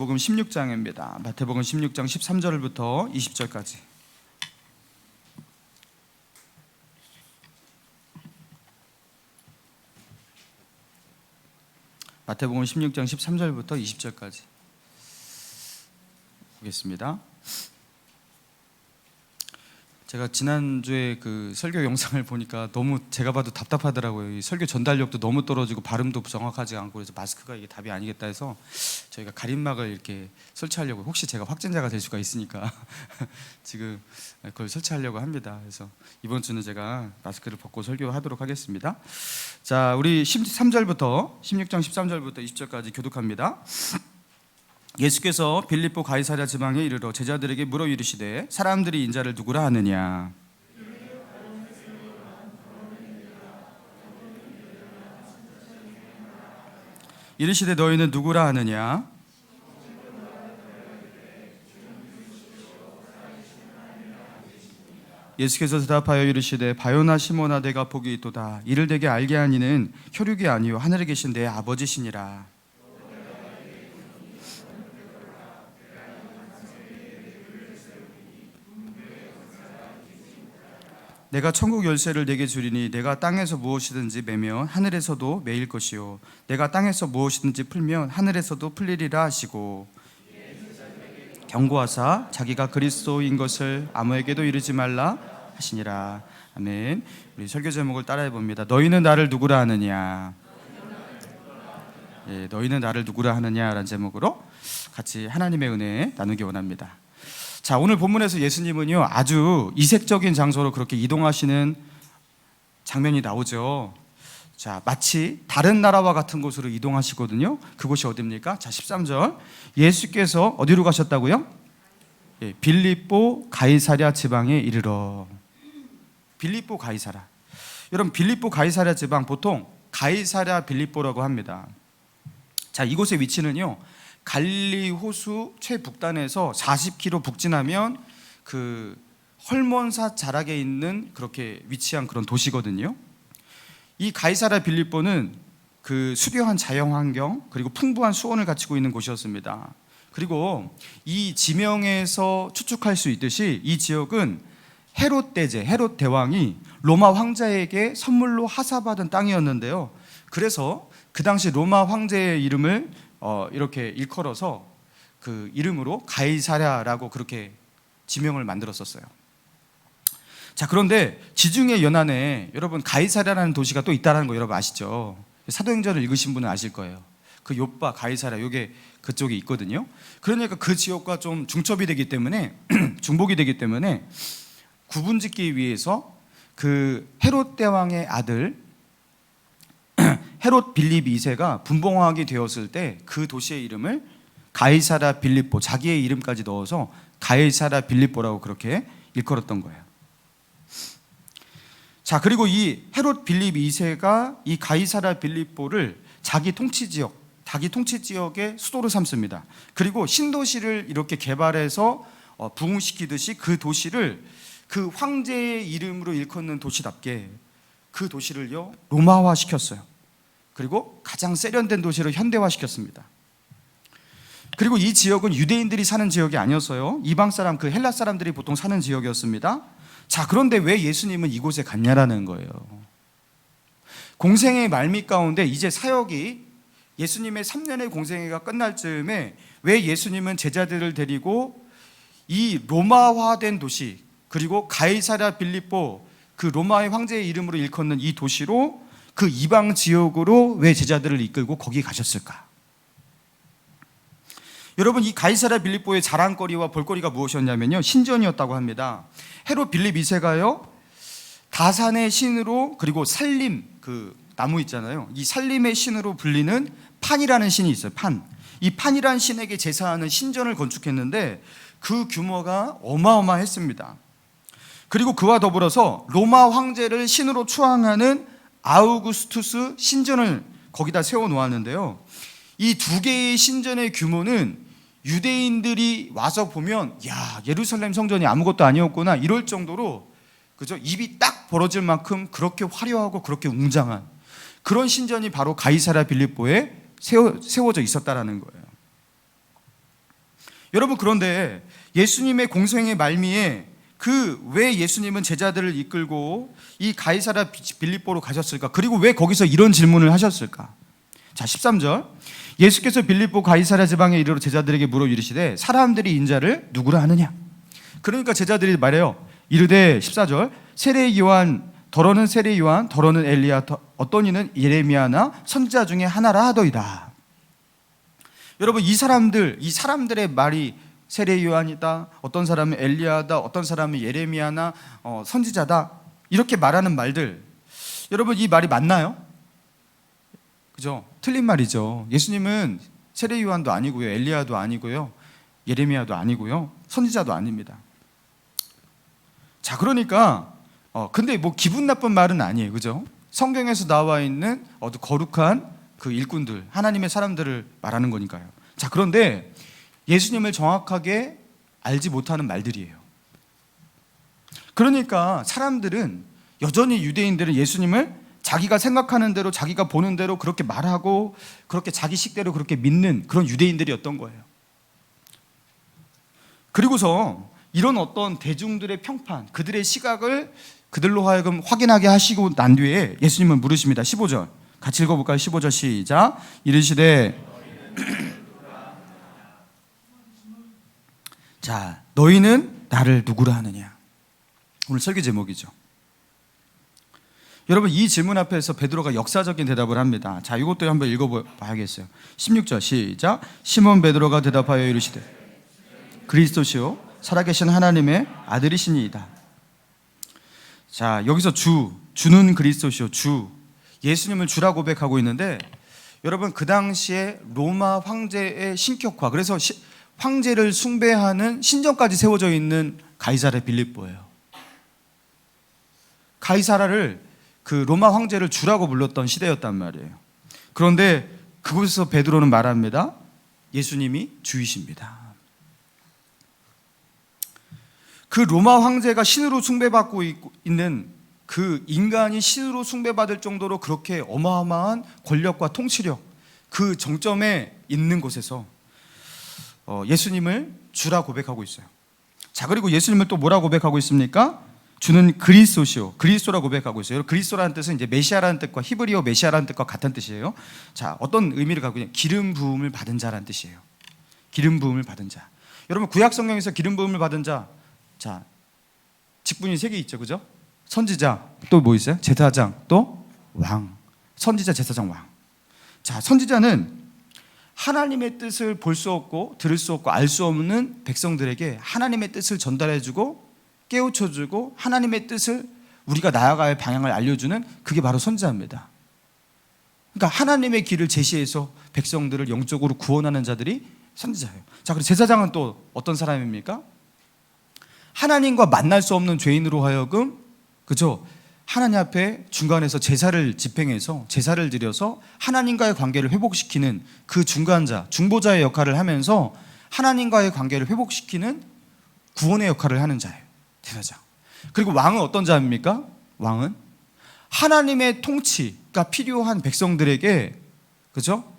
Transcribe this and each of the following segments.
복음 16장입니다. 마태복음 16장 13절부터 20절까지. 마태복음 16장 13절부터 20절까지 보겠습니다. 제가 지난주에 그 설교 영상을 보니까 너무 제가 봐도 답답하더라고요. 이 설교 전달력도 너무 떨어지고 발음도 정확하지 않고, 그래서 마스크가 이게 답이 아니겠다 해서 저희가 가림막을 이렇게 설치하려고, 혹시 제가 확진자가 될 수가 있으니까 지금 그걸 설치하려고 합니다. 그래서 이번 주는 제가 마스크를 벗고 설교하도록 하겠습니다. 자, 우리 13절부터 16장 13절부터 20절까지 교독합니다. 예수께서 빌립보 가이사랴 지방에 이르러 제자들에게 물어 이르시되 사람들이 인자를 누구라 하느냐? 이르시되 너희는 누구라 하느냐? 예수께서 대답하여 이르시되 바요나 시몬아 내가 복이 있도다. 이를 내게 알게 한 이는 혈육이 아니요 하늘에 계신 내 아버지시니라. 내가 천국 열쇠를 내게 주리니 내가 땅에서 무엇이든지 매면 하늘에서도 매일 것이요 내가 땅에서 무엇이든지 풀면 하늘에서도 풀리리라 하시고, 경고하사 자기가 그리스도인 것을 아무에게도 이르지 말라 하시니라. 아멘. 우리 설교 제목을 따라해 봅니다. 너희는 나를 누구라 하느냐? 너희는 나를 누구라 하느냐라는 제목으로 같이 하나님의 은혜 나누기 원합니다. 자, 오늘 본문에서 예수님은요 아주 이색적인 장소로 그렇게 이동하시는 장면이 나오죠. 자, 마치 다른 나라와 같은 곳으로 이동하시거든요. 그곳이 어디입니까? 자, 13절. 예수께서 어디로 가셨다고요? 빌립보 가이사랴 지방에 이르러. 빌립보 가이사랴. 여러분, 빌립보 가이사랴 지방 보통 가이사랴 빌립보라고 합니다. 자, 이곳의 위치는요 갈릴리 호수 최북단에서 40km 북진하면 그 헐몬사 자락에 있는 그렇게 위치한 그런 도시거든요. 이 가이사랴 빌립보는 그 수려한 자연 환경 그리고 풍부한 수온을 갖추고 있는 곳이었습니다. 그리고 이 지명에서 추측할 수 있듯이 이 지역은 헤롯 대제, 헤롯 대왕이 로마 황제에게 선물로 하사받은 땅이었는데요. 그래서 그 당시 로마 황제의 이름을 이렇게 일컬어서 그 이름으로 가이사랴라고 그렇게 지명을 만들었었어요. 자, 그런데 지중해 연안에 여러분 가이사랴라는 도시가 또 있다는 거 여러분 아시죠? 사도행전을 읽으신 분은 아실 거예요. 그 요빠 가이사랴 이게 그쪽에 있거든요. 그러니까 그 지역과 좀 중첩이 되기 때문에 중복이 되기 때문에 구분짓기 위해서 그 헤롯 대왕의 아들 헤롯 빌립 2세가 분봉왕이 되었을 때 그 도시의 이름을 가이사랴 빌립보, 자기의 이름까지 넣어서 가이사랴 빌립보라고 그렇게 일컬었던 거예요. 자, 그리고 이 헤롯 빌립 2세가 이 가이사랴 빌립보를 자기 통치 지역의 수도로 삼습니다. 그리고 신도시를 이렇게 개발해서 부흥시키듯이 그 도시를 그 황제의 이름으로 일컫는 도시답게 그 도시를요 로마화 시켰어요. 그리고 가장 세련된 도시로 현대화시켰습니다. 그리고 이 지역은 유대인들이 사는 지역이 아니었어요. 이방 사람, 그 헬라 사람들이 보통 사는 지역이었습니다. 자, 그런데 왜 예수님은 이곳에 갔냐라는 거예요. 공생의 말미 가운데 이제 사역이 예수님의 3년의 공생애가 끝날 즈음에 왜 예수님은 제자들을 데리고 이 로마화된 도시, 그리고 가이사랴 빌립보, 그 로마의 황제의 이름으로 일컫는 이 도시로 그 이방 지역으로 왜 제자들을 이끌고 거기 가셨을까? 여러분, 이 가이사랴 빌립보의 자랑거리와 볼거리가 무엇이었냐면요 신전이었다고 합니다. 헤롯 빌립 2세가요 다산의 신으로, 그리고 살림, 그 나무 있잖아요, 이 살림의 신으로 불리는 판이라는 신이 있어요. 이 판이라는 신에게 제사하는 신전을 건축했는데 그 규모가 어마어마했습니다. 그리고 그와 더불어서 로마 황제를 신으로 추앙하는 아우구스투스 신전을 거기다 세워 놓았는데요. 이 두 개의 신전의 규모는 유대인들이 와서 보면 야, 예루살렘 성전이 아무것도 아니었구나 이럴 정도로, 그죠? 입이 딱 벌어질 만큼 그렇게 화려하고 그렇게 웅장한 그런 신전이 바로 가이사랴 빌립보에 세워져 있었다라는 거예요. 여러분, 그런데 예수님의 공생의 말미에 왜 예수님은 제자들을 이끌고 이 가이사랴 빌립보로 가셨을까? 그리고 왜 거기서 이런 질문을 하셨을까? 자, 13절. 예수께서 빌립보 가이사랴 지방에 이르러 제자들에게 물어 이르시되 사람들이 인자를 누구라 하느냐? 그러니까 제자들이 말해요. 이르되 14절. 세례 요한, 더러는 세례 요한, 더러는 엘리야, 어떤 이는 예레미야나 선지자 중에 하나라 하더이다. 여러분, 이 사람들의 말이 세례 요한이다, 어떤 사람은 엘리야다, 어떤 사람은 예레미야나 선지자다, 이렇게 말하는 말들, 여러분, 이 말이 맞나요? 그죠? 틀린 말이죠. 예수님은 세례 요한도 아니고요, 엘리야도 아니고요, 예레미야도 아니고요, 선지자도 아닙니다. 자, 그러니까 근데 뭐 기분 나쁜 말은 아니에요, 그죠? 성경에서 나와 있는 거룩한 그 일꾼들, 하나님의 사람들을 말하는 거니까요. 자, 그런데 예수님을 정확하게 알지 못하는 말들이에요. 그러니까 사람들은 여전히, 유대인들은 예수님을 자기가 생각하는 대로, 자기가 보는 대로 그렇게 말하고 그렇게 자기 식대로 그렇게 믿는 그런 유대인들이었던 거예요. 그리고서 이런 어떤 대중들의 평판, 그들의 시각을 그들로 하여금 확인하게 하시고 난 뒤에 예수님은 물으십니다. 15절 같이 읽어볼까요? 15절 시작. 이르시되 자, 너희는 나를 누구라 하느냐? 오늘 설교 제목이죠. 여러분, 이 질문 앞에서 베드로가 역사적인 대답을 합니다. 자, 이것도 한번 읽어봐야겠어요. 16절 시작. 시몬 베드로가 대답하여 이르시되 그리스도시요 살아계신 하나님의 아들이시니이다. 자, 여기서 주는 그리스도시요, 예수님을 주라 고백하고 있는데, 여러분, 그 당시에 로마 황제의 신격화, 그래서 황제를 숭배하는 신전까지 세워져 있는 가이사랴 빌립보예요. 가이사랴를 그 로마 황제를 주라고 불렀던 시대였단 말이에요. 그런데 그곳에서 베드로는 말합니다. 예수님이 주이십니다. 그 로마 황제가 신으로 숭배받고 있는 그 인간이 신으로 숭배받을 정도로 그렇게 어마어마한 권력과 통치력, 그 정점에 있는 곳에서 예수님을 주라 고백하고 있어요. 자, 그리고 예수님을 또 뭐라 고백하고 있습니까? 주는 그리스도시요, 그리스도라 고백하고 있어요. 그리스도라는 뜻은 이제 메시아라는 뜻과 히브리어 메시아라는 뜻과 같은 뜻이에요. 자, 어떤 의미를 갖고 있냐? 기름 부음을 받은 자라는 뜻이에요. 기름 부음을 받은 자. 여러분, 구약 성경에서 기름 부음을 받은 자, 자, 직분이 3개 있죠, 그죠? 선지자, 또 뭐 있어요? 제사장, 또 왕. 선지자, 제사장, 왕. 자, 선지자는 하나님의 뜻을 볼 수 없고 들을 수 없고 알 수 없는 백성들에게 하나님의 뜻을 전달해주고 깨우쳐주고 하나님의 뜻을, 우리가 나아갈 방향을 알려주는, 그게 바로 선지자입니다. 그러니까 하나님의 길을 제시해서 백성들을 영적으로 구원하는 자들이 선지자예요. 자, 그리고 제사장은 또 어떤 사람입니까? 하나님과 만날 수 없는 죄인으로 하여금, 그죠? 하나님 앞에 중간에서 제사를 집행해서, 제사를 드려서 하나님과의 관계를 회복시키는 그 중간자, 중보자의 역할을 하면서 하나님과의 관계를 회복시키는 구원의 역할을 하는 자예요, 제사장. 그리고 왕은 어떤 자입니까? 왕은 하나님의 통치가 필요한 백성들에게, 그죠?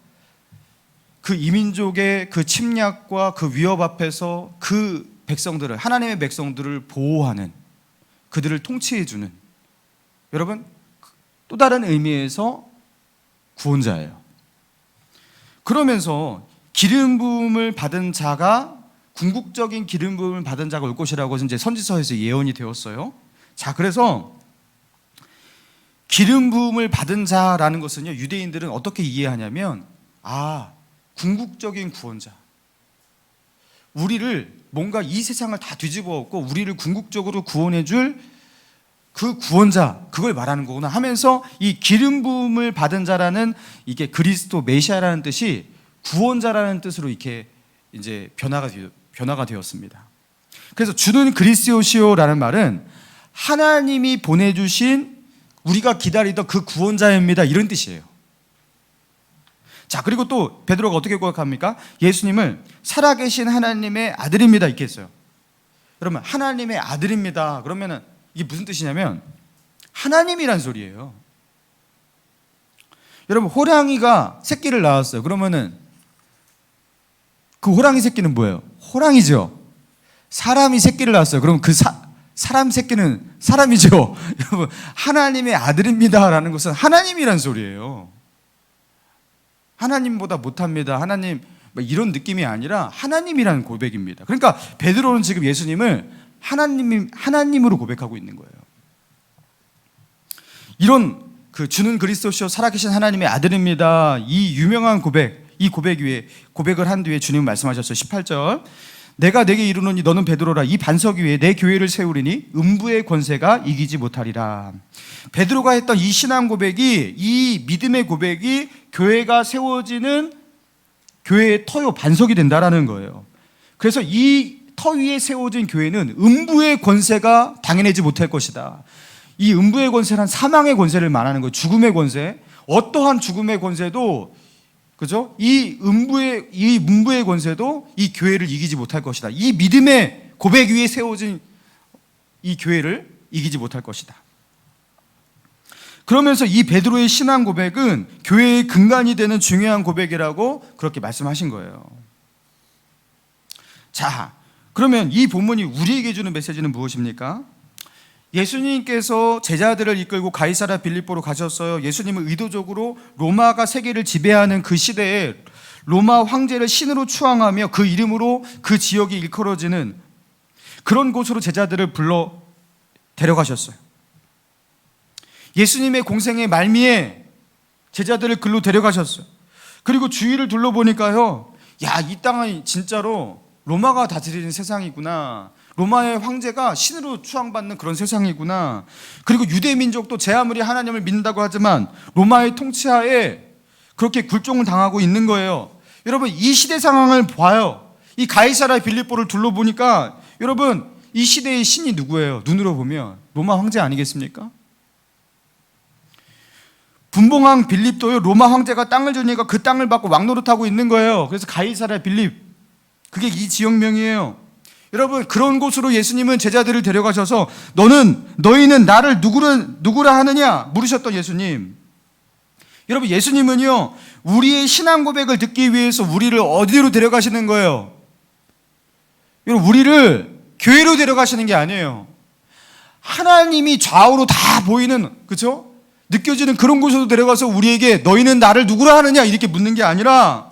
그 이민족의 그 침략과 그 위협 앞에서 그 백성들을, 하나님의 백성들을 보호하는, 그들을 통치해주는, 여러분, 또 다른 의미에서 구원자예요. 그러면서 기름 부음을 받은 자가, 궁극적인 기름 부음을 받은 자가 올 것이라고 이제 선지서에서 예언이 되었어요. 자, 그래서 기름 부음을 받은 자라는 것은요, 유대인들은 어떻게 이해하냐면, 궁극적인 구원자, 우리를 뭔가 이 세상을 다 뒤집어 엎고 우리를 궁극적으로 구원해 줄 그 구원자, 그걸 말하는 거구나 하면서, 이 기름 부음을 받은 자라는, 이게 그리스도 메시아라는 뜻이 구원자라는 뜻으로 이렇게 이제 변화가 되었습니다. 그래서 주는 그리스도시오라는 말은 하나님이 보내주신, 우리가 기다리던 그 구원자입니다, 이런 뜻이에요. 자, 그리고 또 베드로가 어떻게 고백합니까? 예수님을 살아계신 하나님의 아들입니다, 이렇게 했어요. 여러분, 하나님의 아들입니다, 그러면은 이게 무슨 뜻이냐면 하나님이란 소리예요. 여러분, 호랑이가 새끼를 낳았어요. 그러면은 그 호랑이 새끼는 뭐예요? 호랑이죠. 사람이 새끼를 낳았어요. 그럼 그 사람 새끼는 사람이죠. 여러분, 하나님의 아들입니다라는 것은 하나님이란 소리예요. 하나님보다 못합니다. 하나님 이런 느낌이 아니라 하나님이라는 고백입니다. 그러니까 베드로는 지금 예수님을 하나님으로 고백하고 있는 거예요. 이런 주는 그리스도시요 살아계신 하나님의 아들입니다. 이 유명한 고백, 이 고백 위에 고백을 한 뒤에 주님은 말씀하셨어요. 18절. 내가 내게 이르노니 너는 베드로라. 이 반석 위에 내 교회를 세우리니 음부의 권세가 이기지 못하리라. 베드로가 했던 이 신앙 고백이, 이 믿음의 고백이 교회가 세워지는 교회의 터요 반석이 된다라는 거예요. 그래서 이 터 위에 세워진 교회는 음부의 권세가 당해내지 못할 것이다. 이 음부의 권세란 사망의 권세를 말하는 거예요. 죽음의 권세. 어떠한 죽음의 권세도, 그죠? 이 음부의 권세도 이 교회를 이기지 못할 것이다. 이 믿음의 고백 위에 세워진 이 교회를 이기지 못할 것이다. 그러면서 이 베드로의 신앙 고백은 교회의 근간이 되는 중요한 고백이라고 그렇게 말씀하신 거예요. 자, 그러면 이 본문이 우리에게 주는 메시지는 무엇입니까? 예수님께서 제자들을 이끌고 가이사랴 빌립보로 가셨어요. 예수님은 의도적으로 로마가 세계를 지배하는 그 시대에 로마 황제를 신으로 추앙하며 그 이름으로 그 지역이 일컬어지는 그런 곳으로 제자들을 불러 데려가셨어요. 예수님의 공생의 말미에 제자들을 글로 데려가셨어요. 그리고 주위를 둘러보니까요, 야, 이 땅은 진짜로 로마가 다스리는 세상이구나. 로마의 황제가 신으로 추앙받는 그런 세상이구나. 그리고 유대 민족도 제 아무리 하나님을 믿는다고 하지만 로마의 통치하에 그렇게 굴종을 당하고 있는 거예요. 여러분, 이 시대 상황을 봐요. 이 가이사랴 빌립보를 둘러보니까 여러분, 이 시대의 신이 누구예요? 눈으로 보면 로마 황제 아니겠습니까? 분봉왕 빌립도요, 로마 황제가 땅을 주니까 그 땅을 받고 왕노릇하고 있는 거예요. 그래서 가이사랴 빌립, 그게 이 지역명이에요. 여러분, 그런 곳으로 예수님은 제자들을 데려가셔서 너희는 나를 누구라 하느냐 물으셨던 예수님. 여러분, 예수님은요, 우리의 신앙 고백을 듣기 위해서 우리를 어디로 데려가시는 거예요? 여러분, 우리를 교회로 데려가시는 게 아니에요. 하나님이 좌우로 다 보이는, 그렇죠? 느껴지는 그런 곳으로 데려가서 우리에게 너희는 나를 누구라 하느냐 이렇게 묻는 게 아니라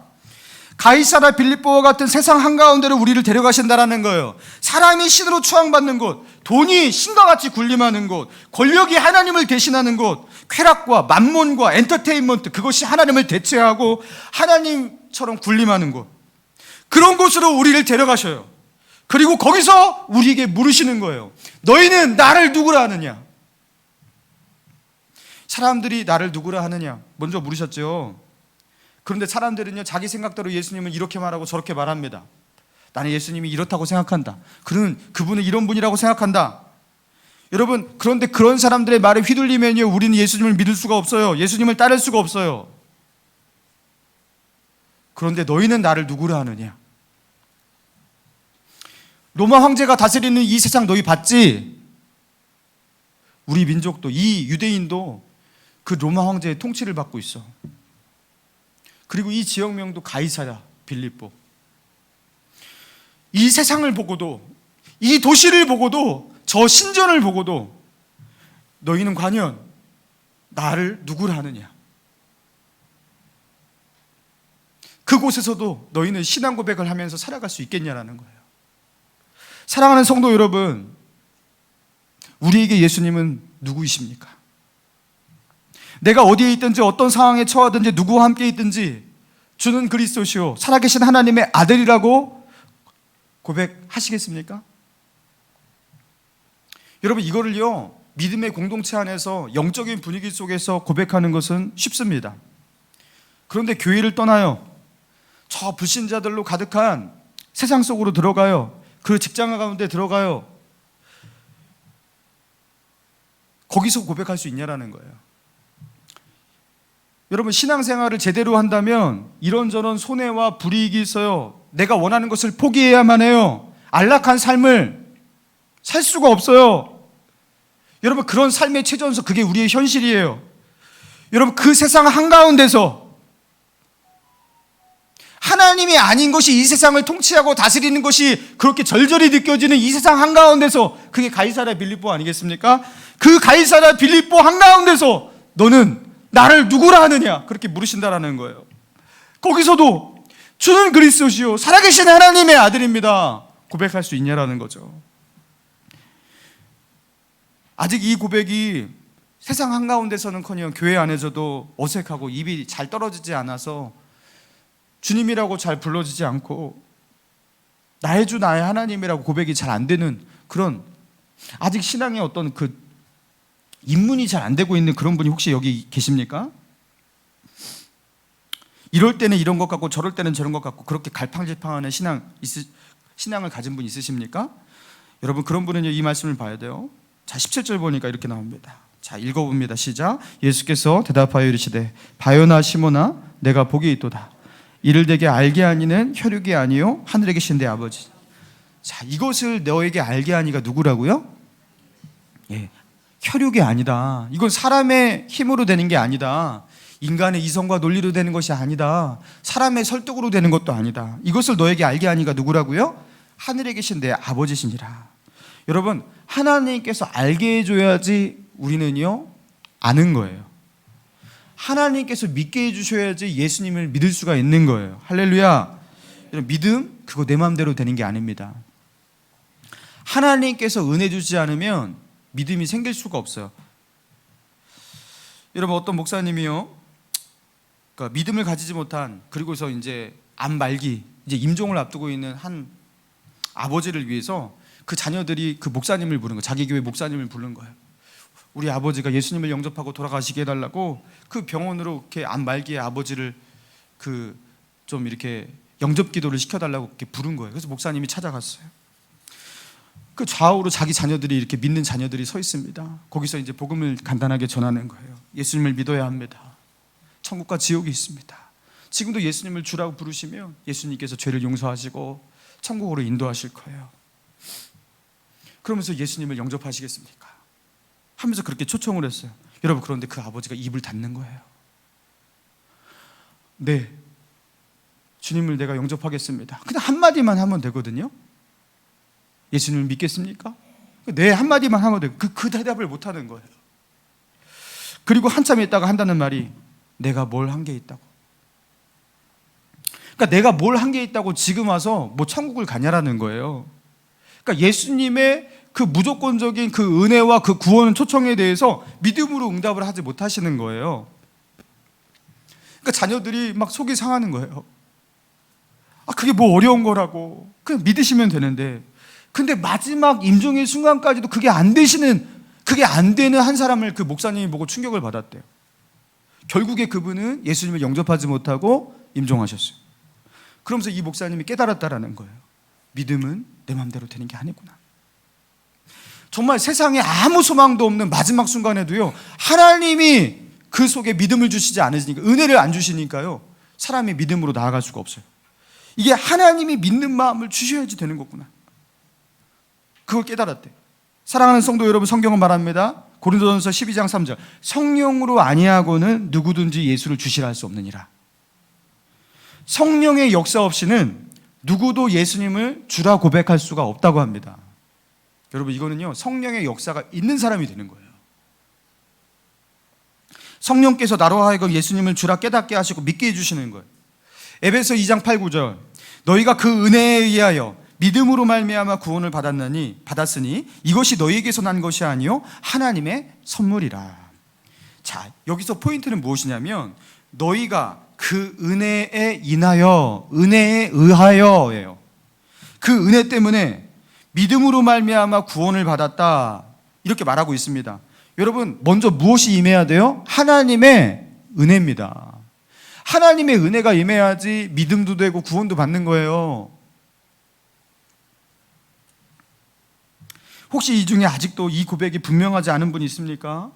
가이사랴 빌립보와 같은 세상 한가운데로 우리를 데려가신다라는 거예요. 사람이 신으로 추앙받는 곳, 돈이 신과 같이 군림하는 곳, 권력이 하나님을 대신하는 곳, 쾌락과 만몬과 엔터테인먼트, 그것이 하나님을 대체하고 하나님처럼 군림하는 곳, 그런 곳으로 우리를 데려가셔요. 그리고 거기서 우리에게 물으시는 거예요. 너희는 나를 누구라 하느냐? 사람들이 나를 누구라 하느냐 먼저 물으셨죠. 그런데 사람들은요, 자기 생각대로 예수님은 이렇게 말하고 저렇게 말합니다. 나는 예수님이 이렇다고 생각한다. 그분은 이런 분이라고 생각한다. 여러분, 그런데 그런 사람들의 말에 휘둘리면요, 우리는 예수님을 믿을 수가 없어요. 예수님을 따를 수가 없어요. 그런데 너희는 나를 누구라 하느냐? 로마 황제가 다스리는 이 세상 너희 봤지? 우리 민족도, 이 유대인도 그 로마 황제의 통치를 받고 있어. 그리고 이 지역명도 가이사랴 빌립보. 이 세상을 보고도, 이 도시를 보고도, 저 신전을 보고도 너희는 과연 나를 누구라 하느냐? 그곳에서도 너희는 신앙 고백을 하면서 살아갈 수 있겠냐라는 거예요. 사랑하는 성도 여러분, 우리에게 예수님은 누구이십니까? 내가 어디에 있든지 어떤 상황에 처하든지 누구와 함께 있든지 주는 그리스도시요 살아계신 하나님의 아들이라고 고백하시겠습니까? 여러분, 이거를요, 믿음의 공동체 안에서 영적인 분위기 속에서 고백하는 것은 쉽습니다. 그런데 교회를 떠나요, 저 불신자들로 가득한 세상 속으로 들어가요. 그 직장 가운데 들어가요. 거기서 고백할 수 있냐라는 거예요. 여러분, 신앙생활을 제대로 한다면 이런저런 손해와 불이익이 있어요. 내가 원하는 것을 포기해야만 해요. 안락한 삶을 살 수가 없어요. 여러분, 그런 삶의 최전선, 그게 우리의 현실이에요. 여러분, 그 세상 한가운데서 하나님이 아닌 것이 이 세상을 통치하고 다스리는 것이 그렇게 절절히 느껴지는 이 세상 한가운데서, 그게 가이사랴 빌립보 아니겠습니까? 그 가이사랴 빌립보 한가운데서 너는 나를 누구라 하느냐, 그렇게 물으신다라는 거예요. 거기서도 주는 그리스도시요 살아계신 하나님의 아들입니다 고백할 수 있냐라는 거죠. 아직 이 고백이 세상 한가운데서는커녕 교회 안에서도 어색하고 입이 잘 떨어지지 않아서 주님이라고 잘 불러지지 않고 나의 주 나의 하나님이라고 고백이 잘 안 되는 그런, 아직 신앙의 어떤 그 입문이 잘 안 되고 있는 그런 분이 혹시 여기 계십니까? 이럴 때는 이런 것 같고 저럴 때는 저런 것 같고 그렇게 갈팡질팡하는 신앙을 가진 분 있으십니까? 여러분, 그런 분은요, 이 말씀을 봐야 돼요. 자, 17절 보니까 이렇게 나옵니다. 자, 읽어봅니다. 시작. 예수께서 대답하여 이르시되 바요나 시모나 내가 복이 있도다. 이를 내게 알게 하니는 혈육이 아니요 하늘에 계신 내 아버지. 자, 이것을 너에게 알게 하니가 누구라고요? 예, 혈육이 아니다. 이건 사람의 힘으로 되는 게 아니다. 인간의 이성과 논리로 되는 것이 아니다. 사람의 설득으로 되는 것도 아니다. 이것을 너에게 알게 하니가 누구라고요? 하늘에 계신 내 아버지시니라. 여러분, 하나님께서 알게 해줘야지 우리는요 아는 거예요. 하나님께서 믿게 해주셔야지 예수님을 믿을 수가 있는 거예요. 할렐루야. 여러분, 믿음 그거 내 마음대로 되는 게 아닙니다. 하나님께서 은혜 주지 않으면 믿음이 생길 수가 없어요. 여러분, 어떤 목사님이요, 그러니까 믿음을 가지지 못한, 그리고서 이제 암 말기, 이제 임종을 앞두고 있는 한 아버지를 위해서 그 자녀들이 그 목사님을 부른 거예요. 자기 교회 목사님을 부른 거예요. 우리 아버지가 예수님을 영접하고 돌아가시게 해달라고 그 병원으로 이렇게 암 말기의 아버지를 그 좀 이렇게 영접 기도를 시켜달라고 이렇게 부른 거예요. 그래서 목사님이 찾아갔어요. 그 좌우로 자기 자녀들이 이렇게 믿는 자녀들이 서 있습니다. 거기서 이제 복음을 간단하게 전하는 거예요. 예수님을 믿어야 합니다. 천국과 지옥이 있습니다. 지금도 예수님을 주라고 부르시면 예수님께서 죄를 용서하시고 천국으로 인도하실 거예요. 그러면서 예수님을 영접하시겠습니까? 하면서 그렇게 초청을 했어요. 여러분, 그런데 그 아버지가 입을 닫는 거예요. 네, 주님을 내가 영접하겠습니다. 그냥 한마디만 하면 되거든요. 예수님을 믿겠습니까? 네, 한마디만 하면 돼요. 그 대답을 못 하는 거예요. 그리고 한참 있다가 한다는 말이 내가 뭘 한 게 있다고. 그러니까 내가 뭘 한 게 있다고 지금 와서 뭐 천국을 가냐라는 거예요. 그러니까 예수님의 그 무조건적인 그 은혜와 그 구원 초청에 대해서 믿음으로 응답을 하지 못하시는 거예요. 그러니까 자녀들이 막 속이 상하는 거예요. 아, 그게 뭐 어려운 거라고. 그냥 믿으시면 되는데. 근데 마지막 임종의 순간까지도 그게 안 되는 한 사람을 그 목사님이 보고 충격을 받았대요. 결국에 그분은 예수님을 영접하지 못하고 임종하셨어요. 그러면서 이 목사님이 깨달았다라는 거예요. 믿음은 내 마음대로 되는 게 아니구나. 정말 세상에 아무 소망도 없는 마지막 순간에도요, 하나님이 그 속에 믿음을 주시지 않으시니까, 은혜를 안 주시니까요, 사람이 믿음으로 나아갈 수가 없어요. 이게 하나님이 믿는 마음을 주셔야지 되는 거구나. 그걸 깨달았대. 사랑하는 성도 여러분, 성경은 말합니다. 고린도전서 12장 3절. 성령으로 아니하고는 누구든지 예수를 주시라 할 수 없느니라. 성령의 역사 없이는 누구도 예수님을 주라 고백할 수가 없다고 합니다. 여러분, 이거는요, 성령의 역사가 있는 사람이 되는 거예요. 성령께서 나로 하여금 예수님을 주라 깨닫게 하시고 믿게 해주시는 거예요. 에베소 2장 8, 9절. 너희가 그 은혜에 의하여 믿음으로 말미암아 구원을 받았으니 이것이 너희에게서 난 것이 아니요 하나님의 선물이라. 자, 여기서 포인트는 무엇이냐면 너희가 그 은혜에 인하여, 은혜에 의하여예요. 그 은혜 때문에 믿음으로 말미암아 구원을 받았다, 이렇게 말하고 있습니다. 여러분, 먼저 무엇이 임해야 돼요? 하나님의 은혜입니다. 하나님의 은혜가 임해야지 믿음도 되고 구원도 받는 거예요. 혹시 이 중에 아직도 이 고백이 분명하지 않은 분이 있습니까?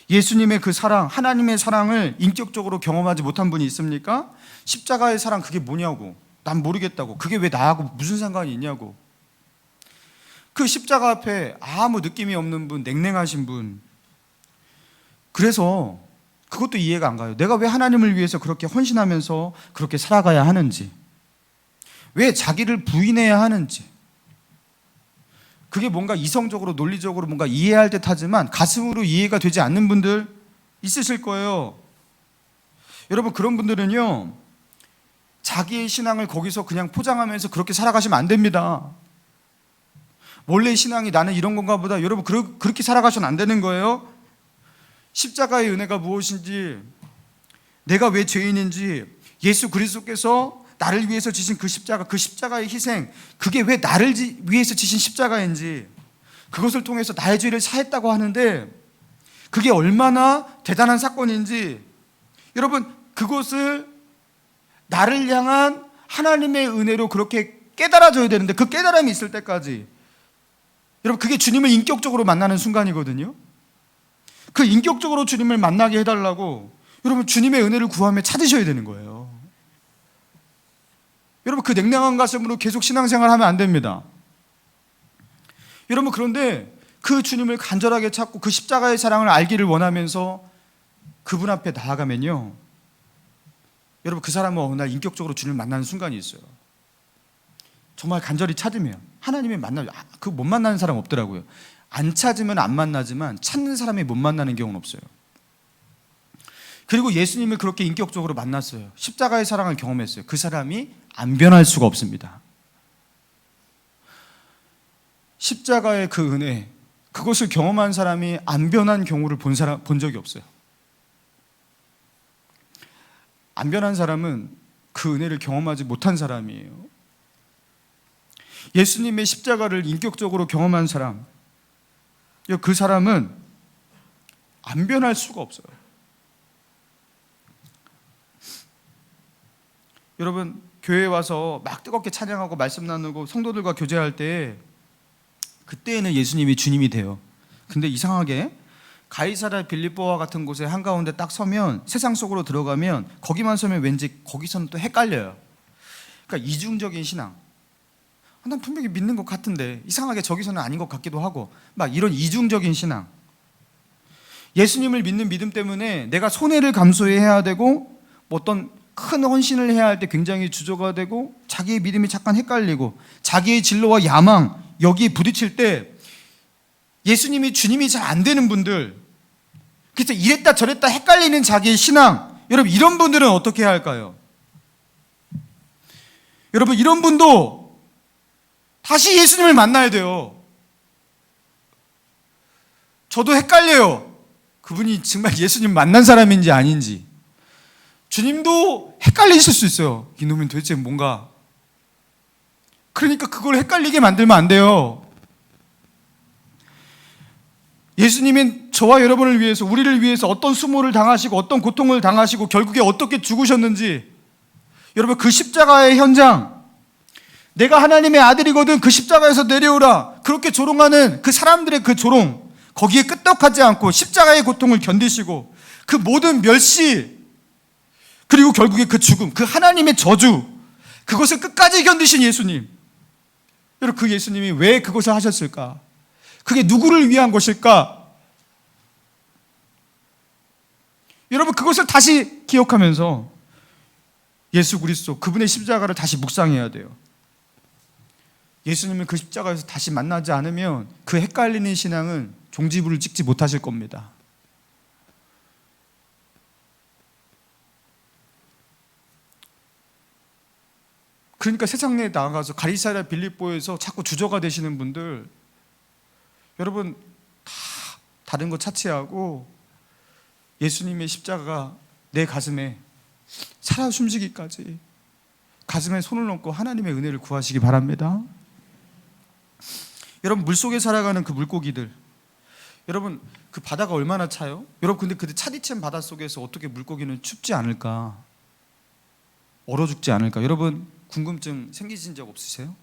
예수님의 그 사랑, 하나님의 사랑을 인격적으로 경험하지 못한 분이 있습니까? 십자가의 사랑, 그게 뭐냐고, 난 모르겠다고, 그게 왜 나하고 무슨 상관이 있냐고. 그 십자가 앞에 아무 느낌이 없는 분, 냉랭하신 분. 그래서 그것도 이해가 안 가요. 내가 왜 하나님을 위해서 그렇게 헌신하면서 그렇게 살아가야 하는지. 왜 자기를 부인해야 하는지, 그게 뭔가 이성적으로 논리적으로 뭔가 이해할 듯 하지만 가슴으로 이해가 되지 않는 분들 있으실 거예요. 여러분, 그런 분들은요, 자기의 신앙을 거기서 그냥 포장하면서 그렇게 살아가시면 안 됩니다. 원래 신앙이 나는 이런 건가 보다. 여러분, 그렇게 살아가셔는 안 되는 거예요. 십자가의 은혜가 무엇인지, 내가 왜 죄인인지, 예수 그리스도께서 나를 위해서 지신 그 십자가의 희생, 그게 왜 나를 위해서 지신 십자가인지, 그것을 통해서 나의 죄를 사했다고 하는데 그게 얼마나 대단한 사건인지, 여러분, 그것을 나를 향한 하나님의 은혜로 그렇게 깨달아져야 되는데, 그 깨달음이 있을 때까지, 여러분, 그게 주님을 인격적으로 만나는 순간이거든요. 그 인격적으로 주님을 만나게 해달라고 여러분, 주님의 은혜를 구하며 찾으셔야 되는 거예요. 여러분, 그 냉랭한 가슴으로 계속 신앙생활 하면 안 됩니다. 여러분, 그런데 그 주님을 간절하게 찾고 그 십자가의 사랑을 알기를 원하면서 그분 앞에 나아가면요, 여러분, 그 사람은 어느 날 인격적으로 주님을 만나는 순간이 있어요. 정말 간절히 찾으면 하나님의 만나요. 그 못 만나는 사람 없더라고요. 안 찾으면 안 만나지만 찾는 사람이 못 만나는 경우는 없어요. 그리고 예수님을 그렇게 인격적으로 만났어요. 십자가의 사랑을 경험했어요. 그 사람이 안 변할 수가 없습니다. 십자가의 그 은혜, 그것을 경험한 사람이 안 변한 경우를 본 적이 없어요. 안 변한 사람은 그 은혜를 경험하지 못한 사람이에요. 예수님의 십자가를 인격적으로 경험한 사람, 그 사람은 안 변할 수가 없어요. 여러분, 교회에 와서 막 뜨겁게 찬양하고 말씀 나누고 성도들과 교제할 때, 그때에는 예수님이 주님이 돼요. 근데 이상하게 가이사랴 빌립보와 같은 곳에 한가운데 딱 서면, 세상 속으로 들어가면 거기만 서면 왠지 거기서는 또 헷갈려요. 그러니까 이중적인 신앙. 난 분명히 믿는 것 같은데 이상하게 저기서는 아닌 것 같기도 하고, 막 이런 이중적인 신앙. 예수님을 믿는 믿음 때문에 내가 손해를 감수해야 되고, 뭐 어떤 큰 헌신을 해야 할 때 굉장히 주저가 되고, 자기의 믿음이 잠깐 헷갈리고, 자기의 진로와 야망, 여기에 부딪힐 때 예수님이 주님이 잘 안 되는 분들, 그래서 이랬다 저랬다 헷갈리는 자기의 신앙, 여러분, 이런 분들은 어떻게 해야 할까요? 여러분, 이런 분도 다시 예수님을 만나야 돼요. 저도 헷갈려요. 그분이 정말 예수님 만난 사람인지 아닌지. 주님도 헷갈리실 수 있어요. 이놈은 도대체 뭔가. 그러니까 그걸 헷갈리게 만들면 안 돼요. 예수님은 저와 여러분을 위해서, 우리를 위해서 어떤 수모를 당하시고 어떤 고통을 당하시고 결국에 어떻게 죽으셨는지, 여러분, 그 십자가의 현장, 내가 하나님의 아들이거든 그 십자가에서 내려오라, 그렇게 조롱하는 그 사람들의 그 조롱, 거기에 끄떡하지 않고 십자가의 고통을 견디시고 그 모든 멸시, 그리고 결국에 그 죽음, 그 하나님의 저주, 그것을 끝까지 견디신 예수님. 여러분, 그 예수님이 왜 그것을 하셨을까? 그게 누구를 위한 것일까? 여러분, 그것을 다시 기억하면서 예수 그리스도, 그분의 십자가를 다시 묵상해야 돼요. 예수님을 그 십자가에서 다시 만나지 않으면 그 헷갈리는 신앙은 종지부를 찍지 못하실 겁니다. 그러니까 세상에 나가서 가이사랴 빌립보에서 자꾸 주저가 되시는 분들, 여러분, 다 다른 거 차치하고 예수님의 십자가가 내 가슴에 살아 숨쉬기까지 가슴에 손을 얹고 하나님의 은혜를 구하시기 바랍니다. 여러분, 물속에 살아가는 그 물고기들, 여러분, 그 바다가 얼마나 차요? 여러분, 근데 그 차디찬 바다 속에서 어떻게 물고기는 춥지 않을까? 얼어 죽지 않을까? 여러분, 궁금증 생기신 적 없으세요?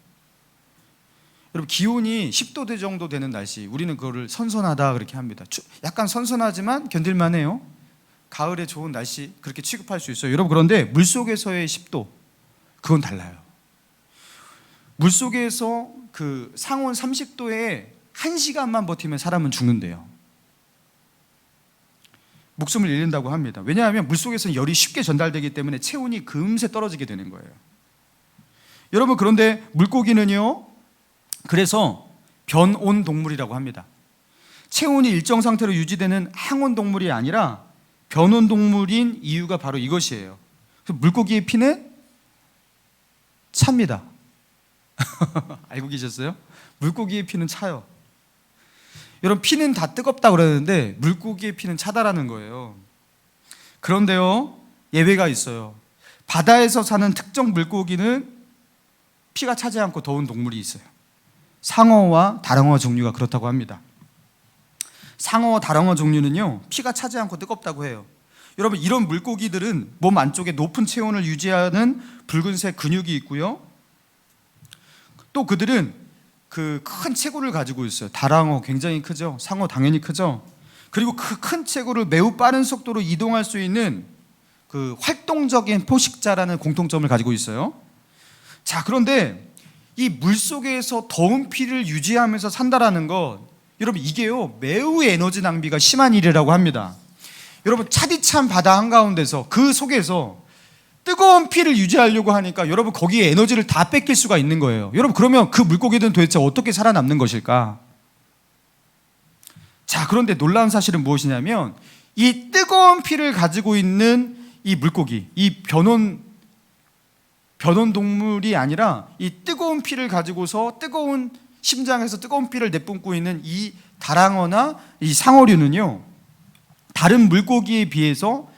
여러분, 기온이 10도 정도 되는 날씨, 우리는 그거를 선선하다 그렇게 합니다. 약간 선선하지만 견딜만해요. 가을에 좋은 날씨 그렇게 취급할 수 있어요. 여러분, 그런데 물속에서의 10도, 그건 달라요. 물속에서 그 상온 30도에 1시간만 버티면 사람은 죽는데요. 목숨을 잃는다고 합니다. 왜냐하면 물속에서는 열이 쉽게 전달되기 때문에 체온이 금세 떨어지게 되는 거예요. 여러분, 그런데 물고기는요, 그래서 변온 동물이라고 합니다. 체온이 일정 상태로 유지되는 항온 동물이 아니라 변온 동물인 이유가 바로 이것이에요. 물고기의 피는 찹니다. 알고 계셨어요? 물고기의 피는 차요. 여러분, 피는 다 뜨겁다 그러는데 물고기의 피는 차다라는 거예요. 그런데요, 예외가 있어요. 바다에서 사는 특정 물고기는 피가 차지 않고 더운 동물이 있어요. 상어와 다랑어 종류가 그렇다고 합니다. 상어와 다랑어 종류는요, 피가 차지 않고 뜨겁다고 해요. 여러분, 이런 물고기들은 몸 안쪽에 높은 체온을 유지하는 붉은색 근육이 있고요, 또 그들은 그 큰 체구를 가지고 있어요. 다랑어 굉장히 크죠. 상어 당연히 크죠. 그리고 그 큰 체구를 매우 빠른 속도로 이동할 수 있는 그 활동적인 포식자라는 공통점을 가지고 있어요. 자, 그런데 이 물속에서 더운 피를 유지하면서 산다라는 것, 여러분, 이게요 매우 에너지 낭비가 심한 일이라고 합니다. 여러분, 차디찬 바다 한가운데서 그 속에서 뜨거운 피를 유지하려고 하니까 여러분, 거기에 에너지를 다 뺏길 수가 있는 거예요. 여러분, 그러면 그 물고기들은 도대체 어떻게 살아남는 것일까? 자, 그런데 놀라운 사실은 무엇이냐면, 이 뜨거운 피를 가지고 있는 이 물고기, 이 변온 동물이 아니라 이 뜨거운 피를 가지고서 뜨거운 심장에서 뜨거운 피를 내뿜고 있는 이 다랑어나 이 상어류는요, 다른 물고기에 비해서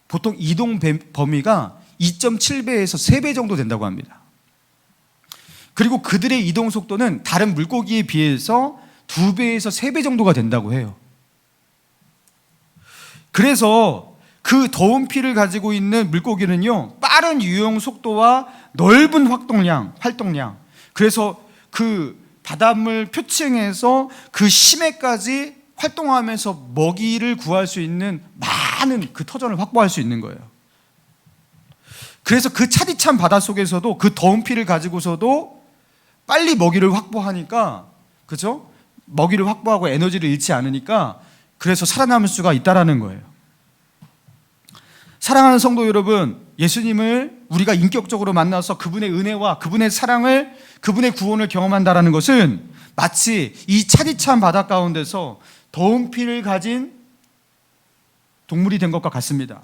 보통 이동 범위가 2.7배에서 3배 정도 된다고 합니다. 그리고 그들의 이동 속도는 다른 물고기에 비해서 2배에서 3배 정도가 된다고 해요. 그래서 그 더운 피를 가지고 있는 물고기는요, 빠른 유영 속도와 넓은 활동량, 그래서 그 바닷물 표층에서 그 심해까지 활동하면서 먹이를 구할 수 있는 많은 그 터전을 확보할 수 있는 거예요. 그래서 그 차디찬 바닷속에서도 그 더운 피를 가지고서도 빨리 먹이를 확보하니까, 그죠? 먹이를 확보하고 에너지를 잃지 않으니까, 그래서 살아남을 수가 있다라는 거예요. 사랑하는 성도 여러분, 예수님을 우리가 인격적으로 만나서 그분의 은혜와 그분의 사랑을, 그분의 구원을 경험한다라는 것은 마치 이 차디찬 바다 가운데서 더운 피를 가진 동물이 된 것과 같습니다.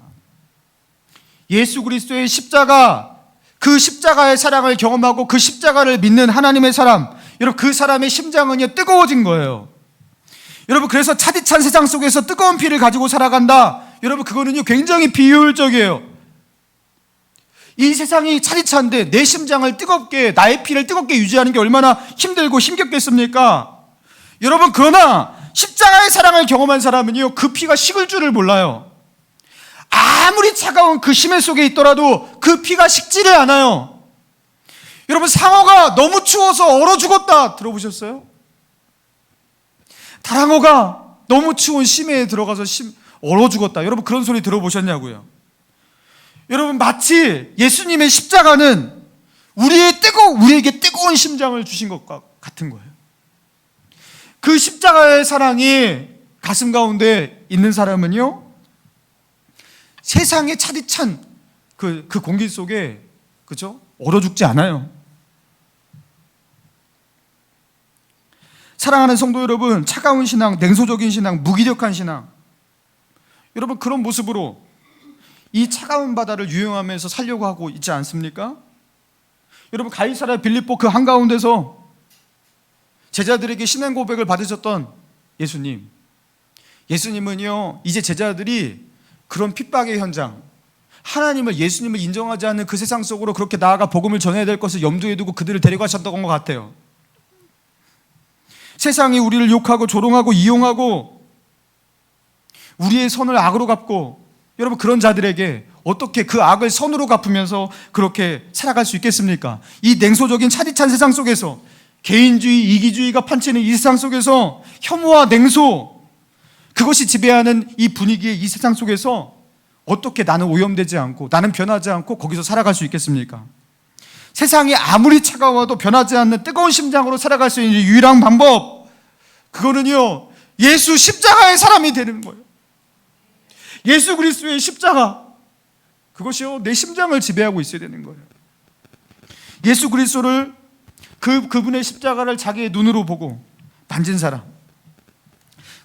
예수 그리스도의 십자가, 그 십자가의 사랑을 경험하고 그 십자가를 믿는 하나님의 사람, 여러분, 그 사람의 심장은요 뜨거워진 거예요. 여러분, 그래서 차디찬 세상 속에서 뜨거운 피를 가지고 살아간다, 여러분, 그거는요 굉장히 비효율적이에요. 이 세상이 차디찬데 내 심장을 뜨겁게, 나의 피를 뜨겁게 유지하는 게 얼마나 힘들고 힘겹겠습니까? 여러분, 그러나 십자가의 사랑을 경험한 사람은요 그 피가 식을 줄을 몰라요. 아무리 차가운 그 심해 속에 있더라도 그 피가 식지를 않아요. 여러분, 상어가 너무 추워서 얼어 죽었다 들어보셨어요? 다랑어가 너무 추운 심해에 들어가서 얼어 죽었다, 여러분, 그런 소리 들어보셨냐고요? 여러분, 마치 예수님의 십자가는 우리에게 뜨거운 심장을 주신 것과 같은 거예요. 그 십자가의 사랑이 가슴 가운데 있는 사람은요, 세상의 차디찬 그 공기 속에, 그죠? 얼어 죽지 않아요. 사랑하는 성도 여러분, 차가운 신앙, 냉소적인 신앙, 무기력한 신앙, 여러분, 그런 모습으로 이 차가운 바다를 유영하면서 살려고 하고 있지 않습니까? 여러분, 가이사랴 빌립보 그 한가운데서 제자들에게 신앙 고백을 받으셨던 예수님은요 이제 제자들이 그런 핍박의 현장, 예수님을 인정하지 않는 그 세상 속으로 그렇게 나아가 복음을 전해야 될 것을 염두에 두고 그들을 데려가셨던 것 같아요. 세상이 우리를 욕하고 조롱하고 이용하고 우리의 선을 악으로 갚고, 여러분, 그런 자들에게 어떻게 그 악을 선으로 갚으면서 그렇게 살아갈 수 있겠습니까? 이 냉소적인 차디찬 세상 속에서, 개인주의, 이기주의가 판치는 이 세상 속에서, 혐오와 냉소, 그것이 지배하는 이 분위기의 이 세상 속에서 어떻게 나는 오염되지 않고 나는 변하지 않고 거기서 살아갈 수 있겠습니까? 세상이 아무리 차가워도 변하지 않는 뜨거운 심장으로 살아갈 수 있는 유일한 방법, 그거는요 예수 십자가의 사람이 되는 거예요. 예수 그리스도의 십자가, 그것이요 내 심장을 지배하고 있어야 되는 거예요. 예수 그리스도를 그분의 십자가를 자기의 눈으로 보고 만진 사람,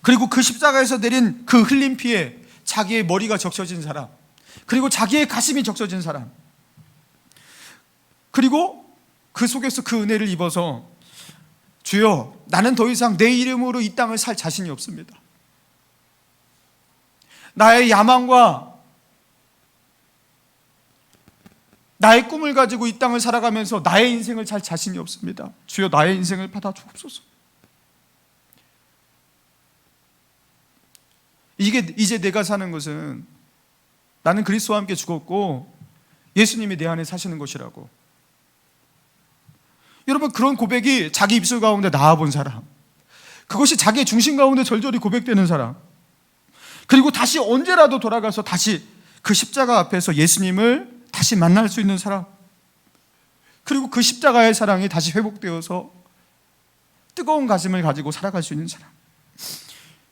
그리고 그 십자가에서 내린 그 흘린 피에 자기의 머리가 적셔진 사람, 그리고 자기의 가슴이 적셔진 사람, 그리고 그 속에서 그 은혜를 입어서 주여, 나는 더 이상 내 이름으로 이 땅을 살 자신이 없습니다. 나의 야망과 나의 꿈을 가지고 이 땅을 살아가면서 나의 인생을 살 자신이 없습니다. 주여, 나의 인생을 받아 주옵소서. 이제 내가 사는 것은 나는 그리스도와 함께 죽었고 예수님이 내 안에 사시는 것이라고. 여러분, 그런 고백이 자기 입술 가운데 나와본 사람, 그것이 자기의 중심 가운데 절절히 고백되는 사람, 그리고 다시 언제라도 돌아가서 다시 그 십자가 앞에서 예수님을 다시 만날 수 있는 사람, 그리고 그 십자가의 사랑이 다시 회복되어서 뜨거운 가슴을 가지고 살아갈 수 있는 사람.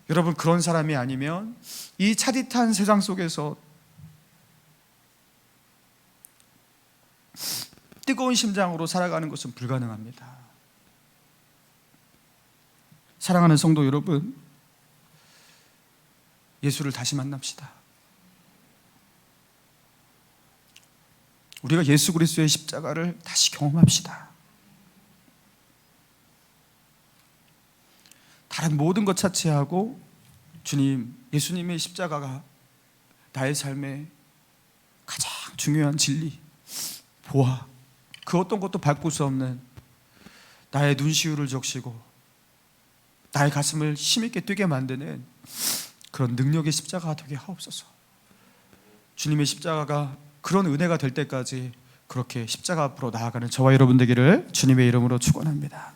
여러분, 그런 사람이 아니면 이 차디찬 세상 속에서 뜨거운 심장으로 살아가는 것은 불가능합니다. 사랑하는 성도 여러분, 예수를 다시 만납시다. 우리가 예수 그리스도의 십자가를 다시 경험합시다. 다른 모든 것 차치하고 주님, 예수님의 십자가가 나의 삶의 가장 중요한 진리, 보아, 그 어떤 것도 바꿀 수 없는 나의 눈시울을 적시고 나의 가슴을 힘있게 뛰게 만드는 그런 능력의 십자가가 되게 하옵소서. 주님의 십자가가 그런 은혜가 될 때까지 그렇게 십자가 앞으로 나아가는 저와 여러분 되기를 주님의 이름으로 축원합니다.